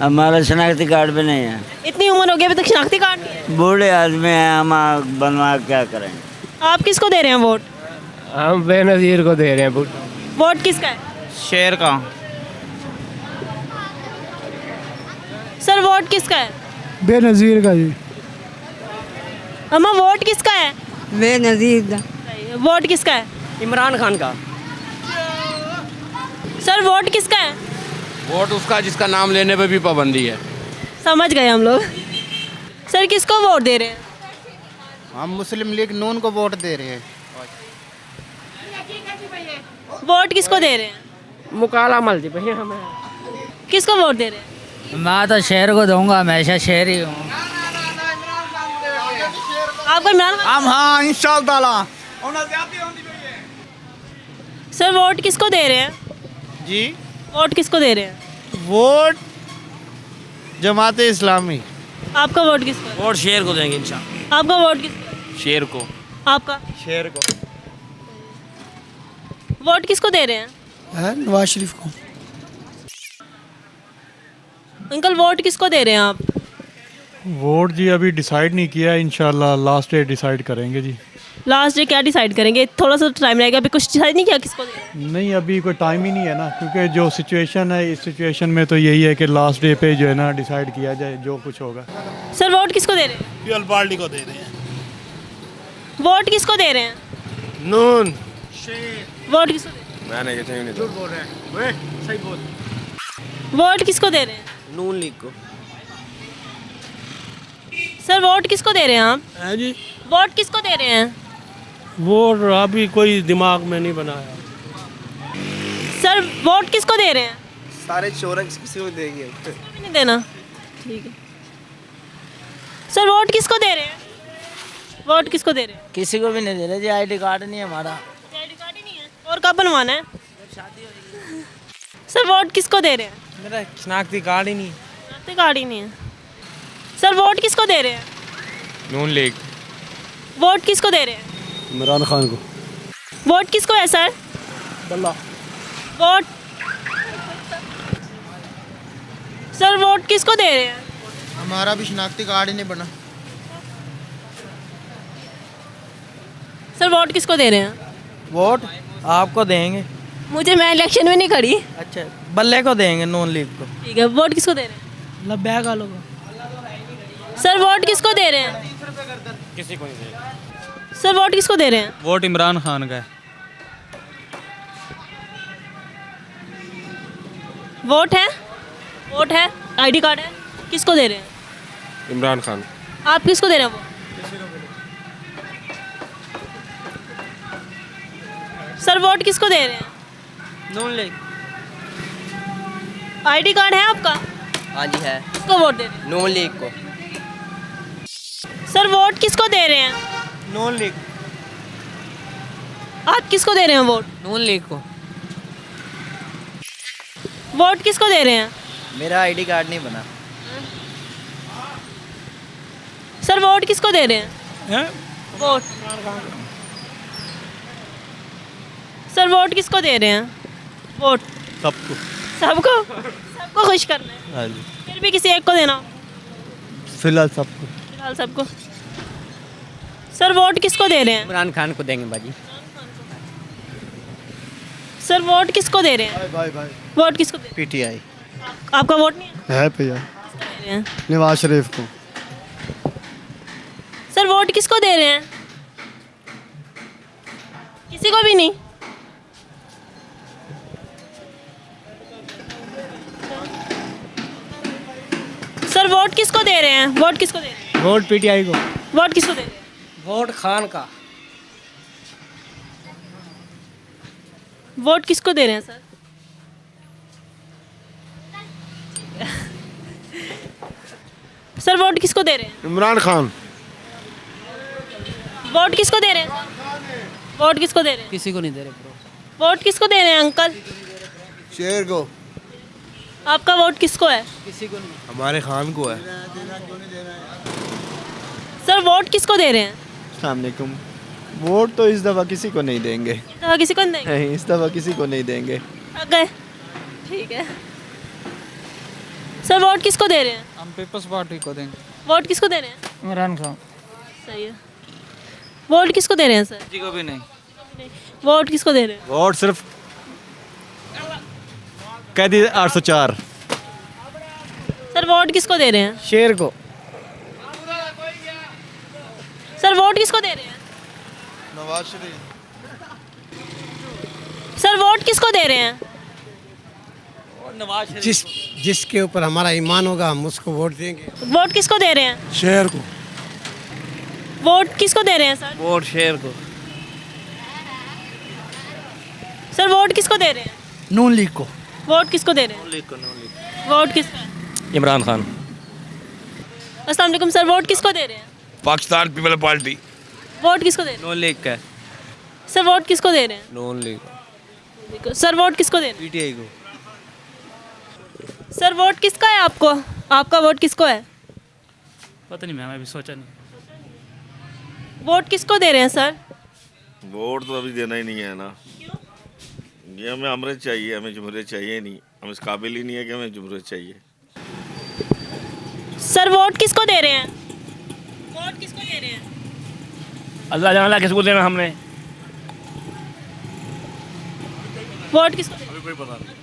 हमारा शनाख्ती कार्ड भी नहीं है, इतनी उम्र हो गई अभी तक शनाख्ती कार्ड नहीं है। बूढ़े आदमी हैं, हम बनवा क्या करेंगे। आप किसको दे रहे हैं वोट? हम बेनज़ीर को दे रहे हैं। वोट किसका है? शेर का। सर वोट किसका है? बेनज़ीर का जी। अम्मा वोट किसका है? बेनज़ीर का। वोट किसका है? इमरान खान का। सर वोट किसका है? वोट उसका जिसका नाम लेने पे भी पाबंदी है। समझ गए हम लोग। सर किसको वोट दे रहे हैं? हम मुस्लिम लीग नून को वोट दे रहे हैं। वोट किसको दे रहे हैं? मुकाला मल जी भैया हमें। किसको वोट दे रहे हैं? मैं तो शेर को दूंगा, हमेशा शेर ही हूँ। आपका इमरान खान? हाँ इंशाअल्लाह। सर वोट किसको दे रहे हैं? जी वोट किसको दे रहे हैं? वोट जमात इस्लामी। आपका वोट किसको है? वोट शेर को देंगे इंशाल्लाह। आपका वोट किसको है? शेर को। आपका शेर को। वोट किसको दे रहे हैं? नवाज शरीफ को। अंकल वोट किसको दे रहे हैं आप? वोट जी अभी डिसाइड नहीं किया, इंशाल्लाह लास्ट डे डिसाइड करेंगे जी। लास्ट डे क्या डिसाइड करेंगे? थोड़ा सा टाइम रहेगा, अभी कुछ डिसाइड नहीं किया किसको दे रहे हैं? नहीं अभी कोई टाइम ही नहीं है ना, क्योंकि जो सिचुएशन है इस सिचुएशन में तो यही है कि लास्ट डे पे जो है ना डिसाइड किया जाए जो कुछ होगा। सर वोट किसको दे रहे हैं? पीपल्स पार्टी को दे रहे हैं। वोट किसको दे रहे हैं? नून। वोट किसको दे रहे हैं? मैंने किसी नहीं। झूठ बोल रहे हैं। वे सही बोल। वोट किसको दे रहे हैं? नून लीग को। सर वोट किसको दे रहे हैं आप? है जी। वोट किसको दे रहे हैं? वोट अभी कोई दिमाग में नहीं बनाया। सर वोट किसको दे रहे हैं? सारे चोर किसी को देंगे। नहीं देना, ठीक है। सर वोट किसको दे रहे हैं? वोट किसको दे रहे हैं? किसी को भी नहीं दे रहे जी, आईडी कार्ड नहीं है हमारा। आईडी कार्ड ही नहीं है और कब बनवाना है? सर वोट किसको दे रहे हैं? मेरा शनाख्ती कार्ड ही नहीं। शनाख्ती कार्ड ही नहीं है। सर वोट किसको दे रहे हैं? नून लीग। वोट किसको दे रहे हैं? इमरान खान को। वोट किसको है सर? अल्लाह। वोट सर वोट किसको दे रहे हैं? हमारा भी शनाख्ती कार्ड ही नहीं बना। सर वोट किसको दे रहे हैं? वोट आपको देंगे। मुझे, मैं इलेक्शन में नहीं खड़ी। अच्छा बल्ले को देंगे, नून लीग को। ठीक है। वोट किसको दे रहे हैं? लब्बैक आलो को। सर वोट किसको दे रहे हैं? किसी को नहीं। सर वोट किसको दे रहे हैं? वोट इमरान खान का है। वोट है? वोट है? आईडी कार्ड है? किसको दे रहे हैं? इमरान खान। आप किसको दे रहे हैं? वो सर वोट किसको दे रहे हैं? नून लीग। आईडी कार्ड है आपका? हाँ जी है। किसको वोट दे रहे हैं? नून लीग को। सर वोट किसको दे रहे हैं? नून लीग। आप किसको दे रहे हैं वोट? नून लीग को। वोट किसको दे रहे हैं? मेरा आईडी कार्ड नहीं बना। सर वोट किसको दे रहे हैं? वोट सर वोट किसको दे रहे हैं? वोट सबको। सबको? सबको खुश करना है? हाँ जी। फिर भी किसी एक को देना? फिलहाल सबको। फिलहाल सबको। सर वोट किसको दे रहे हैं? इमरान खान को देंगे बाजी। सर वोट किसको दे रहे हैं? भाई वोट किसको दे रहे पीटीआई। हैं? आपका वोट नहीं है? है भैया। किसको दे रहे हैं? नवाज शरीफ को। सर वोट किसको दे रहे हैं? किसी को भी नहीं? सर वोट किसको दे रहे हैं? वोट किसको दे रहे हैं? वोट पीटीआई को। वोट किसको दे रहे हैं? वोट खान का। वोट किसको दे रहे हैं सर? सर वोट किसको दे रहे हैं? इमरान खान। वोट किसको दे रहे हैं? वोट किसको दे रहे हैं? किसी को नहीं दे रहे ब्रो। वोट किसको दे रहे हैं अंकल? शेर को। आपका वोट किसको है? किसी को नहीं। हमारे खान को है। सर वोट किसको दे रहे हैं? अस्सलामुअलैकुम। वोट तो इस दफ़ा किसी को नहीं देंगे। तो किसी को नहीं देंगे? नहीं, इस दफ़ा किसी को नहीं देंगे। गए ठीक है। सर वोट किसको दे रहे हैं? हम पीपल्स पार्टी को देंगे। वोट किसको दे रहे हैं? इमरान खान। सही है। वोट किसको दे रहे हैं सर? किसी को भी नहीं। वोट किसको दे रहे हैं? वोट सिर्फ कैदी 804। सर वोट किसको दे रहे हैं? शेर को। सर वोट किसको दे रहे हैं? नवाज शरीफ। सर वोट किसको दे रहे हैं? जिसके ऊपर हमारा ईमान होगा हम उसको वोट देंगे। वोट किसको दे रहे हैं? शेर को। वोट किसको दे रहे हैं सर? वोट शेर को। सर वोट किसको दे रहे हैं? नून लीग को। वोट किसको दे रहे हैं? वोट किसका? इमरान खान। अस्सलाम वालेकुम सर, वोट किसको दे रहे हैं? Pakistan people party. वोट किसको दे रहे नॉन लीग का। हैं? सर वोट किसको दे रहे हैं? Non league. सर वोट किसको दे रहे हैं? पीटीआई को। सर वोट किसका है आपको? आपका वोट किसको है? पता नहीं मैम, अभी सोचा नहीं। वोट किसको दे रहे हैं सर? वोट तो अभी देना ही नहीं है ना। ये हमें अमृत चाहिए, हमें जमहूरियत चाहिए नहीं। हम इस काबिल ही नहीं है कि हमें जमहूरियत चाहिए। सर वोट किसको दे रहे हैं? वोट किसको दे रहे हैं? अल्लाह जाना किसको देना हमने। वोट किसको दे रहे हैं? कोई पता नहीं।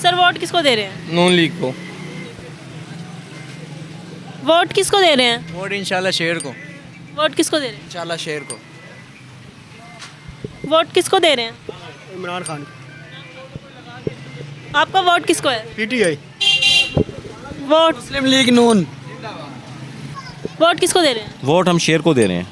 सर वोट किसको दे रहे हैं? नॉन लीग को। वोट किसको दे रहे हैं? वोट इंशाल्लाह शेर को। वोट किसको दे रहे हैं? इंशाल्लाह शेर को। वोट किसको दे रहे हैं? इमरान खान। आपका वोट किसको है? पीटीआई। वोट मुस्लिम लीग नून। वोट किसको दे रहे हैं? वोट हम शेर को दे रहे हैं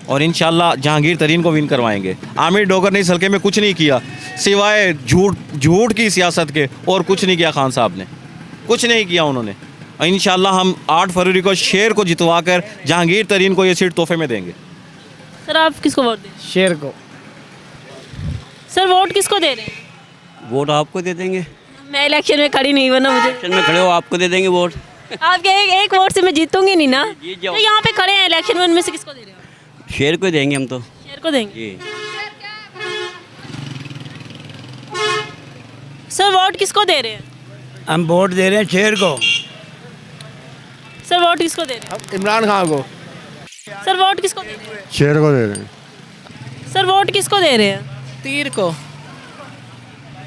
और इंशाल्लाह जहांगीर तरीन को विन करवाएंगे। आमिर डोगर ने इस हल्के में कुछ नहीं किया सिवाय झूठ की सियासत के, और कुछ नहीं किया। खान साहब ने कुछ नहीं किया उन्होंने। इंशाल्लाह हम 8 फरवरी को शेर को जितवा कर जहांगीर तरीन को ये सीट तोहफे में देंगे। सर आप किसको वोट दें? शेर को। सर वोट किसको दे रहे हैं? वोट आपको दे देंगे। मैं इलेक्शन में खड़ी नहीं वरना मुझे इलेक्शन में खड़े हो, आपको दे देंगे वोट। आपके एक वोट से मैं जीतूंगी नहीं ना। जीत जाओ। तो यहाँ पे खड़े हैं इलेक्शन में, उनमें से किसको दे रहे हो? शेर को देंगे हम तो। शेर को देंगे। सर वोट किसको दे रहे हैं? हम वोट दे रहे हैं शेर को। सर वोट किसको दे रहे हैं? इमरान खान को। सर वोट किसको दे रहे हैं? शेर को दे रहे हैं। सर वोट किसको दे रहे हैं? तीर को।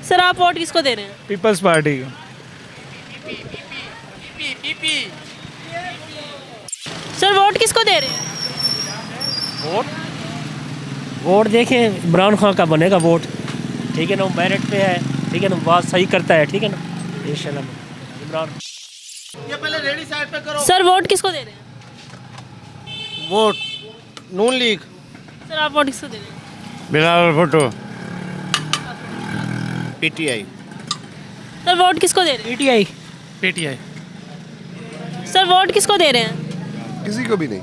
सर आप वोट किसको दे रहे हैं? पीपल्स पार्टी को। सर वोट किसको दे रहे हैं? वोट देखें, इमरान खान का बनेगा वोट। ठीक है ना, वो मेरिट पे है। ठीक है ना, बात सही करता है। ठीक है ना, इंशाल्लाह इमरान। ये पहले रेडी साइड पे करो। सर वोट किसको दे रहे हैं? वोट नून लीग। सर आप वोट किसको दे रहे हैं? Bilawal Bhutto. PTI. Sir vote किसको दे रहे हैं? पीटीआई। पीटीआई। सर वोट किसको दे रहे हैं? किसी को भी नहीं।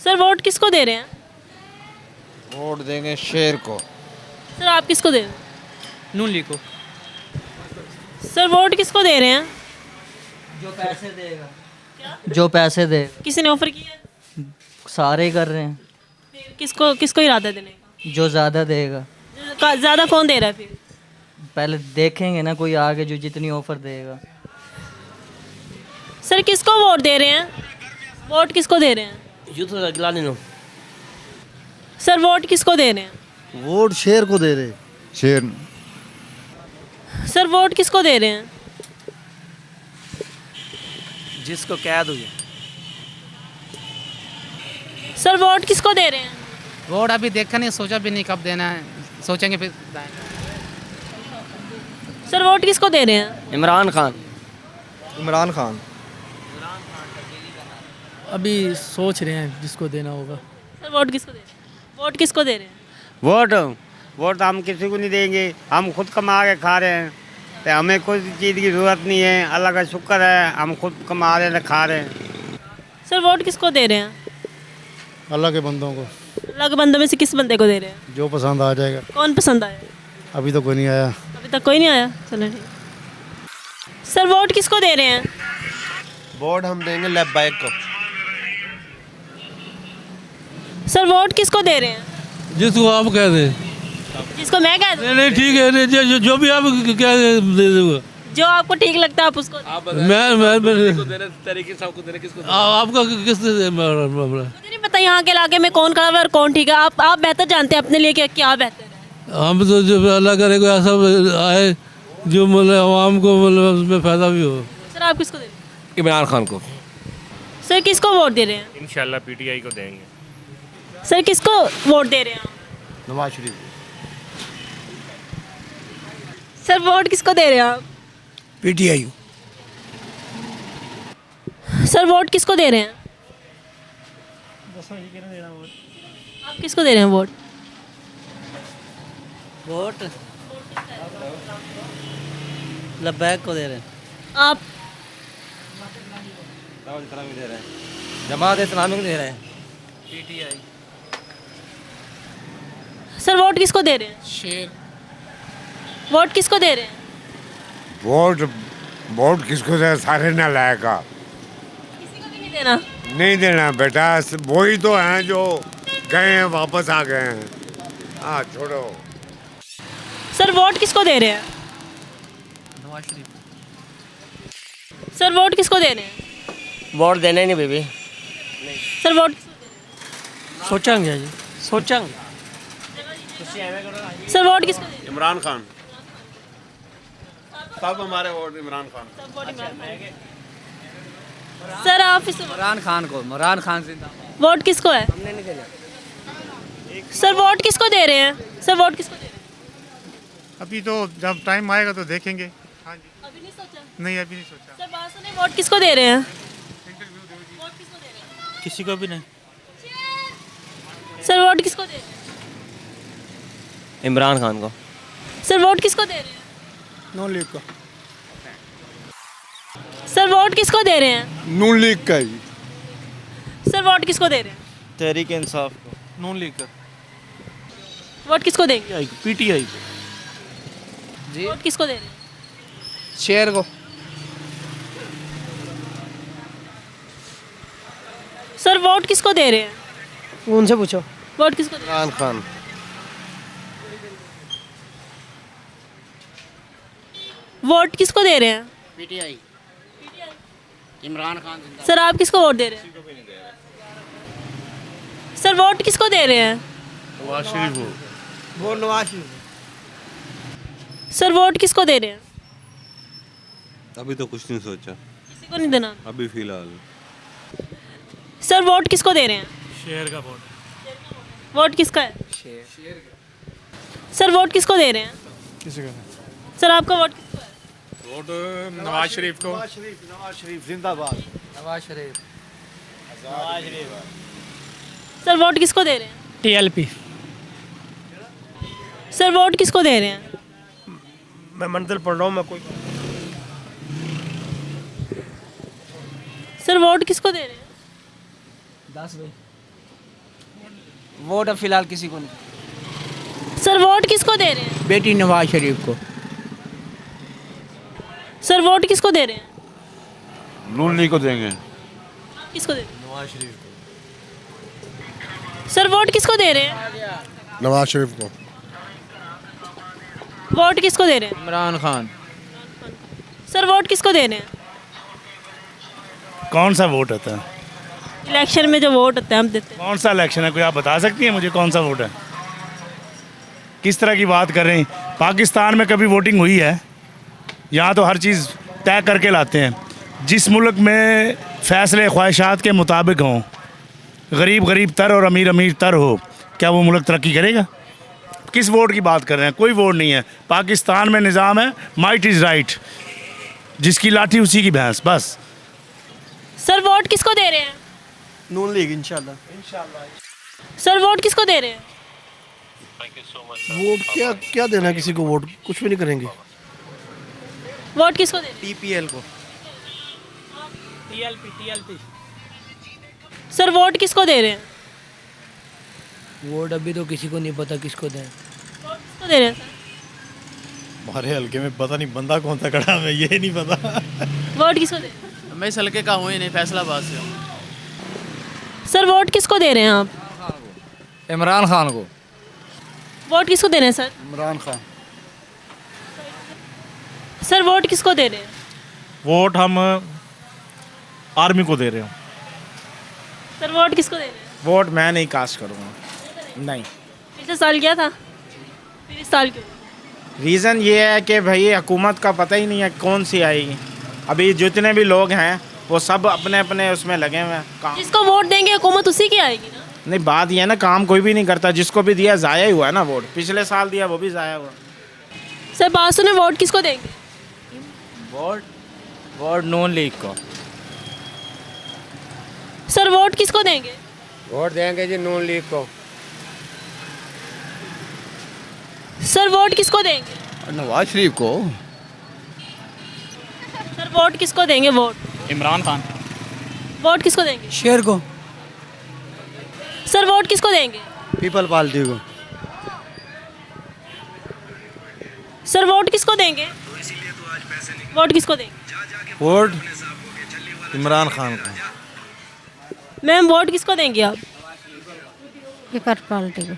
सर वोट किसको दे रहे हैं? वोट देंगे शेर को। सर आप किसको दे रहे हैं? नून लीग को। सर वोट किसको दे रहे हैं? जो पैसे देगा। जो पैसे देगा। किसी ने ऑफर किया है? सारे ही कर रहे हैं। फिर किसको किसको इरादा देने का? जो ज़्यादा देगा। ज़्यादा कौन दे रहा है फिर? पहले देखेंगे ना, कोई आगे जो जितनी ऑफर देगा। सर किसको वोट दे रहे हैं? वोट किसको दे रहे हैं? सर वोट किसको दे रहे हैं? वोट शेर को दे रहे। शेर। सर वोट किसको दे रहे हैं? जिसको कैद हुई। सर वोट किसको दे रहे हैं? वोट अभी देखा नहीं, सोचा भी नहीं कब देना है, सोचेंगे फिर। सर वोट किसको दे रहे हैं? इमरान खान। इमरान खान। अभी सोच रहे हैं जिसको देना होगा। सर वोट किसको दे रहे हैं? वोट किसको दे रहे हैं? वोट हम किसी को नहीं देंगे। हम खुद कमा के खा रहे हैं। तो हमें कोई चीज़ की ज़रूरत नहीं है, अल्लाह का शुक्र है, हम खुद कमा रहे हैं, खा रहे हैं। सर वोट किसको दे रहे हैं? अल्लाह के बंदों को, अल्लाह के बंदों में से किस बंदे को दे रहे हैं? जो पसंद आ जाएगा। कौन पसंद आया? अभी तो कोई नहीं आया। अभी तक कोई नहीं आया, चलो ठीक। सर वोट किसको दे रहे हैं? वोट हम देंगे लब्बैक को। सर वोट किसको दे रहे हैं? जिसको आप कह दें। जिसको मैं कह दूं? नहीं ठीक है, जो भी आप क्या दे दूँगा। जो आपको ठीक लगता है आप उसको। आपका किस मामला? मुझे नहीं पता यहाँ के इलाके में कौन खड़ा है और कौन ठीक है। आप बेहतर जानते हैं अपने लिए क्या बेहतर है। हम तो जो अल्लाह करे कोई ऐसा आए जो मतलब आवाम को मतलब उसमें फ़ायदा भी हो। सर आप किसको दे रहे हैं? इमरान खान को। सर किसको वोट दे रहे हैं? इंशाल्लाह पीटीआई को देंगे। सर किसको वोट दे रहे हैं? नवाज शरीफ। सर वोट किसको दे रहे हैं आप? पीटीआई। सर वोट किसको दे रहे हैं? आप किसको दे रहे हैं वोट? वोट लब्बैक को दे रहे हैं। आप? दे रहे हैं, जमात इस्लामी को दे रहे हैं। पीटीआई। सर वोट किसको दे रहे हैं? शेर। वोट किसको दे रहे हैं? वोट किसको दे? सारे ना लाएगा। किसी को भी नहीं देना? नहीं देना बेटा, वही तो हैं जो गए हैं वापस आ गए हैं। हाँ छोड़ो। सर वोट किसको दे रहे हैं? नवाज शरीफ। सर वोट किसको दे रहे हैं? वोट देने नहीं बेबी। सर वोट सोचेंगे जी, सोचेंगे। सर वोट किसको दे रहे हैं? इमरान खान। सब हमारे वोट इमरान खान। सर आप इमरान खान को। इमरान खान जिंदाबाद। वोट किसको है? हमने नहीं दिया। सर वोट किसको दे रहे हैं? सर वोट किसको दे रहे हैं? अभी तो जब टाइम आएगा तो देखेंगे। हाँ जी। अभी नहीं सोचा? नहीं अभी नहीं सोचा। सर बात सुनिए, वोट किसको दे रहे हैं? वोट किसको दे रहे हैं? किसी को भी नहीं। सर वोट किसको दे रहे हैं? इमरान खान को। सर वोट किसको दे रहे हैं? नून लीग को। सर वोट किसको दे रहे हैं? नून लीग का ही। सर वोट किसको दे रहे हैं? तहरीक इंसाफ को। नून लीग का। वोट किसको देंगे? पीटीआई। वोट किसको दे रहे हैं? शेर को। सर वोट किसको दे रहे हैं? उनसे पूछो। वोट किसको दे रहे हैं? इमरान खान। वोट किसको दे रहे हैं? पीटीआई। इमरान खान। सर आप किसको वोट दे रहे हैं? सर वोट किसको दे रहे हैं? नवाज शरीफ को। वो नवाज शरीफ। सर वोट किसको दे रहे हैं? अभी तो कुछ नहीं सोचा, किसी को नहीं देना। अभी फिलहाल। सर वोट किसको दे रहे हैं? शेर का वोट। वोट किसका है? शेर। सर वोट किसको दे रहे हैं? किसी का। सर आपका वोट किसको है? वोट नवाज शरीफ को। नवाज शरीफ जिंदाबाद। नवाज शरीफ। सर वोट किसको दे रहे हैं? टीएलपी। सर वोट किसको दे रहे हैं? मैं मंजिल पढ़ रहा हूँ मैं कोई। सर वोट किसको दे रहे हैं? 10 भाई। वोट अब फिलहाल किसी को नहीं। सर वोट किसको दे रहे हैं? बेटी नवाज शरीफ को। सर वोट किसको दे रहे हैं? नून लीग को देंगे। किसको दे रहे हैं? नवाज शरीफ को। सर वोट किसको दे रहे हैं? नवाज शरीफ को। वोट किसको दे रहे हैं? इमरान खान। सर वोट किसको दे रहे हैं? कौन सा वोट होता है? इलेक्शन में जो वोट होता है हम देते हैं। कौन सा इलेक्शन है? कोई आप बता सकती हैं मुझे कौन सा वोट है? किस तरह की बात कर रहे हैं? पाकिस्तान में कभी वोटिंग हुई है? यहाँ तो हर चीज़ तय करके लाते हैं। जिस मुल्क में फ़ैसले ख्वाहिशात के मुताबिक हों, गरीब गरीब तर और अमीर अमीर तर हो, क्या वो मुल्क तरक्की करेगा? किस वोट की बात कर रहे हैं? कोई वोट नहीं है। पाकिस्तान में निज़ाम है माइट इज़ राइट, जिसकी लाठी उसी की भैंस, बस। सर वोट किसको दे रहे हैं? नून लीग इंशाल्लाह। सर वोट किसको दे रहे हैं? वोट क्या क्या देना किसी को? वोट कुछ भी नहीं करेंगे। वोट किसको दे रहे टीपीएल को। टीएलपी। सर वोट किसको दे रहे हैं? वोट अभी तो किसी को नहीं पता किसको दें। किसको दे रहे हैं सर? हमारे हल्के में पता नहीं बंदा कौन सा खड़ा है, ये नहीं पता। वोट किसको दे रहे हैं? मैं इस हल्के का हूँ ही नहीं, फैसलाबाद से हूँ। सर वोट किसको दे रहे हैं आप? इमरान खान को। वोट किसको दे रहे हैं sir? Imran Khan. Sir vote किसको दे रहे हैं? वोट हम आर्मी को दे रहे हैं। सर वोट किसको दे रहे हैं? वोट मैं नहीं कास्ट करूँगा, नहीं। पिछले साल क्या था, फिर इस साल क्यों? रीज़न ये है कि भाई हुकूमत का पता ही नहीं है कौन सी आएगी। अभी जितने भी लोग हैं वो सब अपने अपने उसमें लगे हुए हैं काम। जिसको वोट देंगे हुकूमत उसी की आएगी ना। नहीं, बात ये है ना, काम कोई भी नहीं करता। जिसको भी दिया ज़ाया ही हुआ है ना वोट। पिछले साल दिया वो भी ज़ाया हुआ। सर बात सुने, वोट किसको देंगे? वोट नून लीग को। सर वोट किसको देंगे? वोट देंगे जी नून लीग को। सर वोट किसको देंगे? नवाज शरीफ को। सर वोट किसको देंगे? वोट इमरान खान। वोट किसको देंगे? शेर को। सर वोट किसको देंगे? पीपल पार्टी को। सर वोट किसको देंगे? वोट किसको देंगे? वोट इमरान खान को। मैम वोट किसको देंगे आप? पीपल पार्टी को।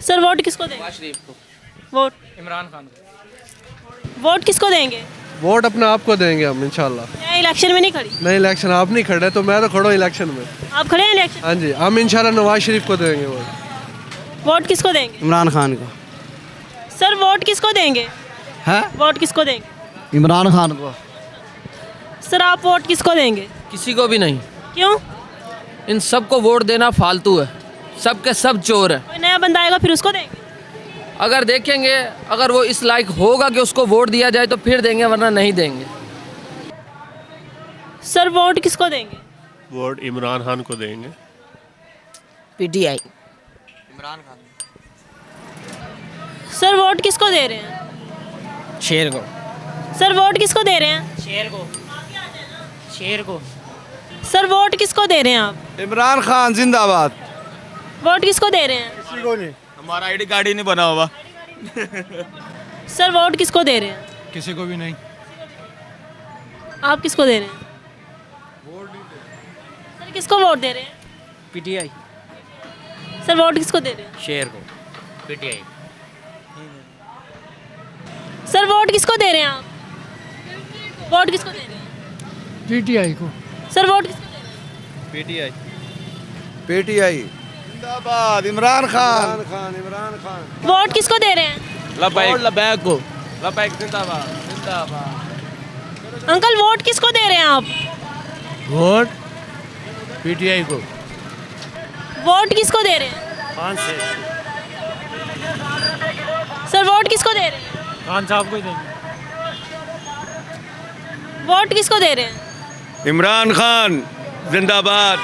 सर वोट किसको देंगे? वोट इमरान खान को। वोट किसको देंगे? वोट अपने आप को देंगे हम इंशाल्लाह। मैं इलेक्शन में नहीं खड़ी। नहीं, इलेक्शन आप नहीं खड़े तो मैं तो खड़ा हूँ इलेक्शन में। आप खड़े हैं इलेक्शन? हाँ जी, हम इंशाल्लाह नवाज शरीफ को देंगे वोट। वोट किसको देंगे? इमरान खान को। सर वोट किसको देंगे? है वोट किसको देंगे? इमरान खान को। सर आप वोट किसको देंगे? किसी को भी नहीं। क्यों? इन सबको वोट देना फालतू है, सबके सब चोर है। कोई नया बंदा आएगा फिर उसको देंगे। अगर देखेंगे अगर वो इस लायक होगा कि उसको वोट दिया जाए तो फिर देंगे, वरना नहीं देंगे। सर वोट किसको देंगे? वोट इमरान खान को देंगे। PTI. Imran Khan. Sir vote किसको दे रहे हैं? शेर को। सर वोट किसको दे रहे हैं? शेर को। शेर को। सर वोट किसको दे रहे हैं आप? इमरान खान जिंदाबाद। वोट किसको दे रहे हैं? किसी को नहीं। हमारा आईडी कार्ड ही नहीं बना हुआ। सर वोट किसको दे रहे हैं? किसी को भी नहीं। आप किसको दे रहे हैं? सर किसको वोट दे रहे हैं? पीटीआई। सर वोट किसको दे रहे हैं? शेर को। पीटीआई। सर वोट किसको दे रहे हैं आप? वोट किसको दे रहे हैं? पीटीआई को। सर वोट किसको दे रहे हैं? पीटीआई। पीटीआई जिंदाबाद। इमरान खान। इमरान खान। वोट किसको दे रहे हैं? लबैक को। लबैक जिंदाबाद। जिंदाबाद। अंकल वोट किसको दे रहे हैं आप? वोट पीटीआई को। वोट किसको दे रहे हैं? खान से। सर वोट किसको दे रहे हैं? खान साहब को ही देंगे। वोट किसको दे रहे हैं? इमरान खान जिंदाबाद।